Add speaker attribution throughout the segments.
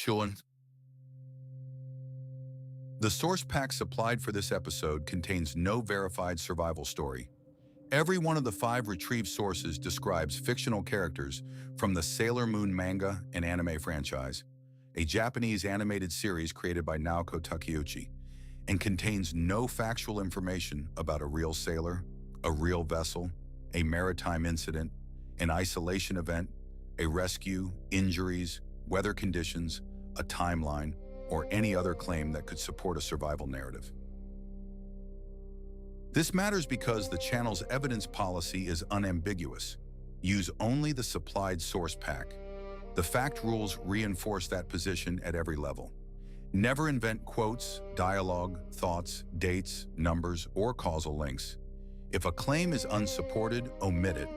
Speaker 1: Sean. The source pack supplied for this episode contains no verified survival story. Every one of the 5 retrieved sources describes fictional characters from the Sailor Moon manga and anime franchise, a Japanese animated series created by Naoko Takeuchi, and contains no factual information about a real sailor, a real vessel, a maritime incident, an isolation event, a rescue, injuries, weather conditions, a timeline, or any other claim that could support a survival narrative. This matters because the channel's evidence policy is unambiguous. Use only the supplied source pack. The fact rules reinforce that position at every level. Never invent quotes, dialogue, thoughts, dates, numbers, or causal links. If a claim is unsupported, omit it.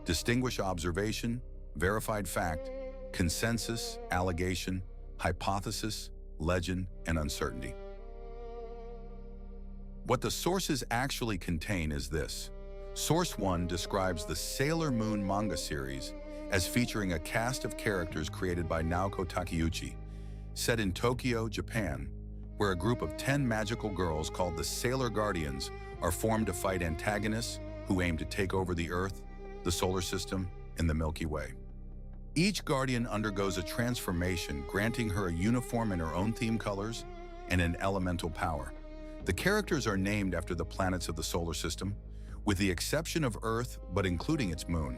Speaker 1: Distinguish observation, verified fact, consensus, allegation, hypothesis, legend, and uncertainty. What the sources actually contain is this. Source 1 describes the Sailor Moon manga series as featuring a cast of characters created by Naoko Takeuchi, set in Tokyo, Japan, where a group of 10 magical girls called the Sailor Guardians are formed to fight antagonists who aim to take over the Earth, the solar system, and the Milky Way. Each Guardian undergoes a transformation, granting her a uniform in her own theme colors and an elemental power. The characters are named after the planets of the solar system, with the exception of Earth, but including its moon.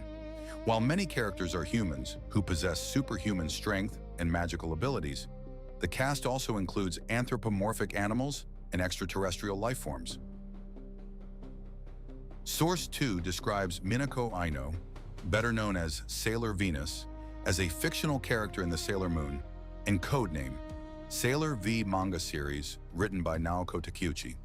Speaker 1: While many characters are humans who possess superhuman strength and magical abilities, the cast also includes anthropomorphic animals and extraterrestrial life forms. Source 2 describes Minako Aino, better known as Sailor Venus, as a fictional character in the Sailor Moon, and codename Sailor V manga series written by Naoko Takeuchi.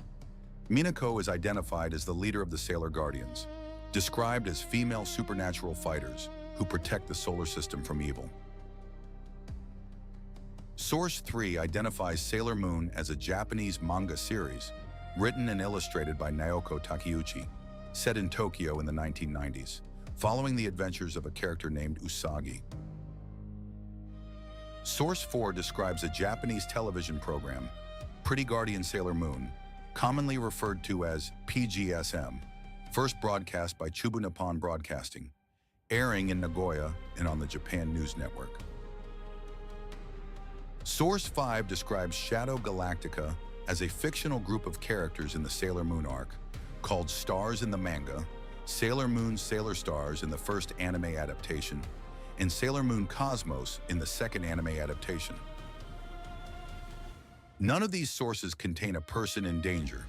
Speaker 1: Minako is identified as the leader of the Sailor Guardians, described as female supernatural fighters who protect the solar system from evil. Source 3 identifies Sailor Moon as a Japanese manga series written and illustrated by Naoko Takeuchi, set in Tokyo in the 1990s, following the adventures of a character named Usagi. Source 4 describes a Japanese television program, Pretty Guardian Sailor Moon, commonly referred to as PGSM, first broadcast by Chubu Nippon Broadcasting, airing in Nagoya and on the Japan News Network. Source 5 describes Shadow Galactica as a fictional group of characters in the Sailor Moon arc, called Stars in the manga, Sailor Moon Sailor Stars in the first anime adaptation, and Sailor Moon Cosmos in the second anime adaptation. None of these sources contain a person in danger.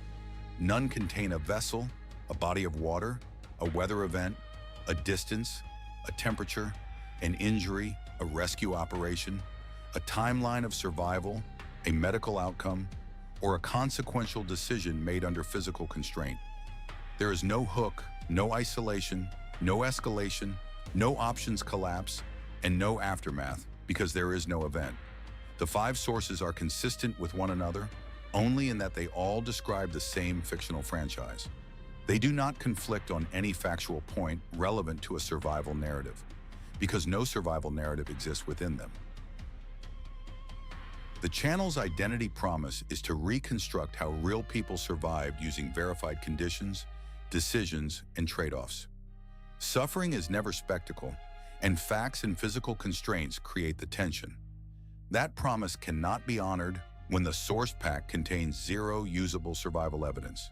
Speaker 1: None contain a vessel, a body of water, a weather event, a distance, a temperature, an injury, a rescue operation, a timeline of survival, a medical outcome, or a consequential decision made under physical constraint. There is no hook, no isolation, no escalation, no options collapse, and no aftermath because there is no event. The 5 sources are consistent with one another only in that they all describe the same fictional franchise. They do not conflict on any factual point relevant to a survival narrative, because no survival narrative exists within them. The channel's identity promise is to reconstruct how real people survived using verified conditions, decisions, and trade-offs. Suffering is never spectacle, and facts and physical constraints create the tension. That promise cannot be honored when the source pack contains 0 usable survival evidence.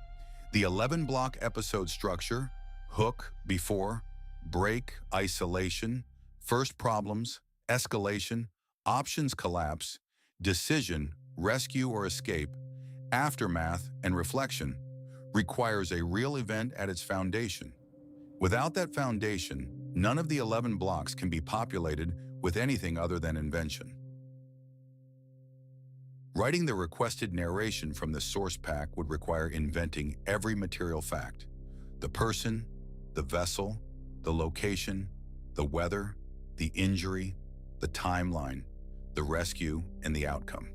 Speaker 1: The 11-block episode structure, hook, before, break, isolation, first problems, escalation, options collapse, decision, rescue or escape, aftermath, and reflection, requires a real event at its foundation. Without that foundation, none of the 11 blocks can be populated with anything other than invention. Writing the requested narration from the source pack would require inventing every material fact: the person, the vessel, the location, the weather, the injury, the timeline, the rescue, and the outcome.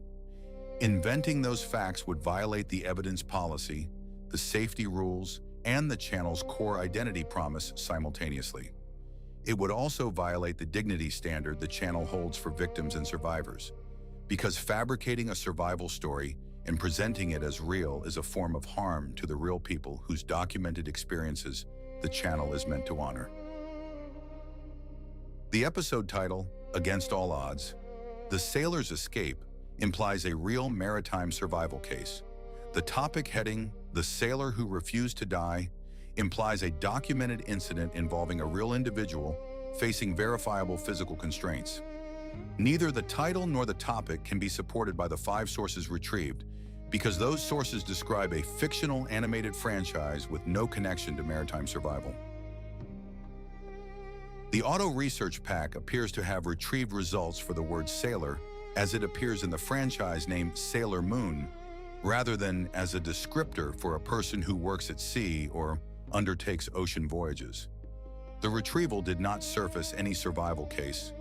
Speaker 1: Inventing those facts would violate the evidence policy, the safety rules, and the channel's core identity promise simultaneously. It would also violate the dignity standard the channel holds for victims and survivors, because fabricating a survival story and presenting it as real is a form of harm to the real people whose documented experiences the channel is meant to honor. The episode title, Against All Odds, The Sailor's Escape, implies a real maritime survival case. The topic heading, The Sailor Who Refused to Die, implies a documented incident involving a real individual facing verifiable physical constraints. Neither the title nor the topic can be supported by the 5 sources retrieved because those sources describe a fictional animated franchise with no connection to maritime survival. The auto research pack appears to have retrieved results for the word sailor as it appears in the franchise name Sailor Moon, rather than as a descriptor for a person who works at sea or undertakes ocean voyages. The retrieval did not surface any survival case,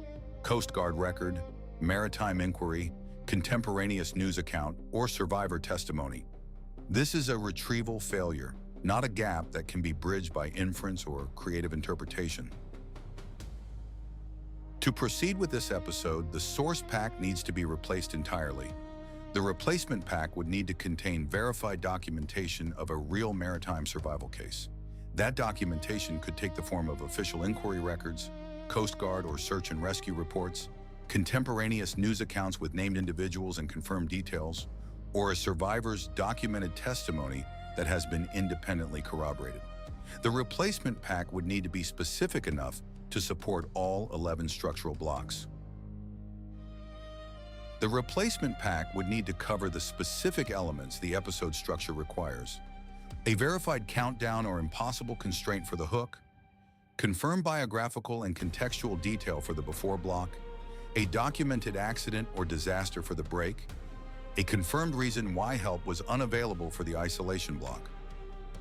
Speaker 1: Coast Guard record, maritime inquiry, contemporaneous news account, or survivor testimony. This is a retrieval failure, not a gap that can be bridged by inference or creative interpretation. To proceed with this episode, the source pack needs to be replaced entirely. The replacement pack would need to contain verified documentation of a real maritime survival case. That documentation could take the form of official inquiry records, Coast Guard or search and rescue reports, contemporaneous news accounts with named individuals and confirmed details, or a survivor's documented testimony that has been independently corroborated. The replacement pack would need to be specific enough to support all 11 structural blocks. The replacement pack would need to cover the specific elements the episode structure requires: a verified countdown or impossible constraint for the hook, confirmed biographical and contextual detail for the before block, a documented accident or disaster for the break, a confirmed reason why help was unavailable for the isolation block,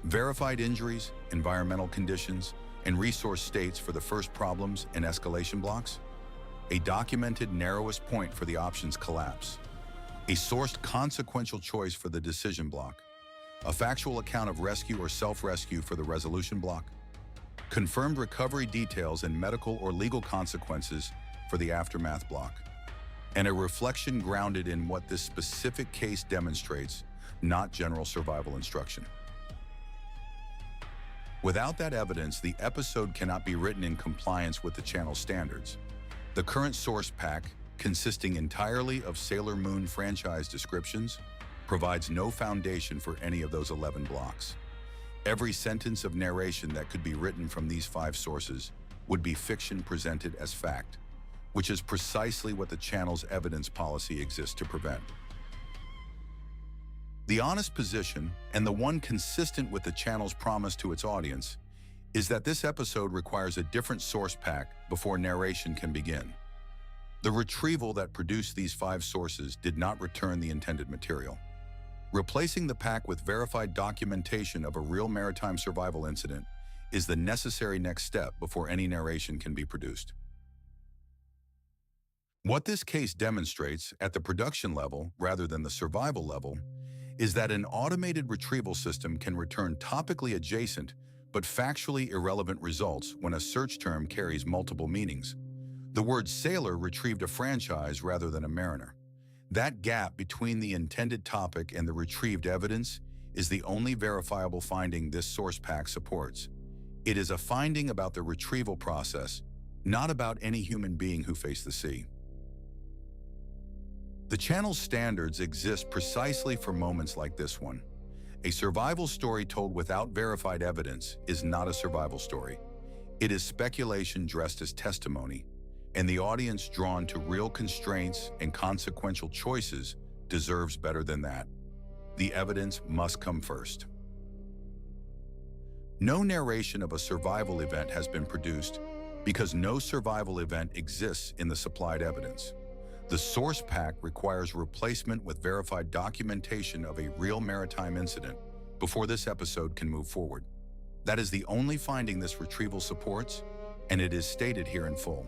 Speaker 1: verified injuries, environmental conditions, and resource states for the first problems and escalation blocks, a documented narrowest point for the options collapse, a sourced consequential choice for the decision block, a factual account of rescue or self-rescue for the resolution block, confirmed recovery details and medical or legal consequences for the aftermath block, and a reflection grounded in what this specific case demonstrates, not general survival instruction. Without that evidence, the episode cannot be written in compliance with the channel standards. The current source pack, consisting entirely of Sailor Moon franchise descriptions, provides no foundation for any of those 11 blocks. Every sentence of narration that could be written from these 5 sources would be fiction presented as fact, which is precisely what the channel's evidence policy exists to prevent. The honest position, and the one consistent with the channel's promise to its audience, is that this episode requires a different source pack before narration can begin. The retrieval that produced these 5 sources did not return the intended material. Replacing the pack with verified documentation of a real maritime survival incident is the necessary next step before any narration can be produced. What this case demonstrates at the production level rather than the survival level is that an automated retrieval system can return topically adjacent but factually irrelevant results when a search term carries multiple meanings. The word sailor retrieved a franchise rather than a mariner. That gap between the intended topic and the retrieved evidence is the only verifiable finding this source pack supports. It is a finding about the retrieval process, not about any human being who faced the sea. The channel's standards exist precisely for moments like this one. A survival story told without verified evidence is not a survival story. It is speculation dressed as testimony, and the audience drawn to real constraints and consequential choices deserves better than that. The evidence must come first. No narration of a survival event has been produced because no survival event exists in the supplied evidence. The source pack requires replacement with verified documentation of a real maritime incident before this episode can move forward. That is the only finding this retrieval supports, and it is stated here in full.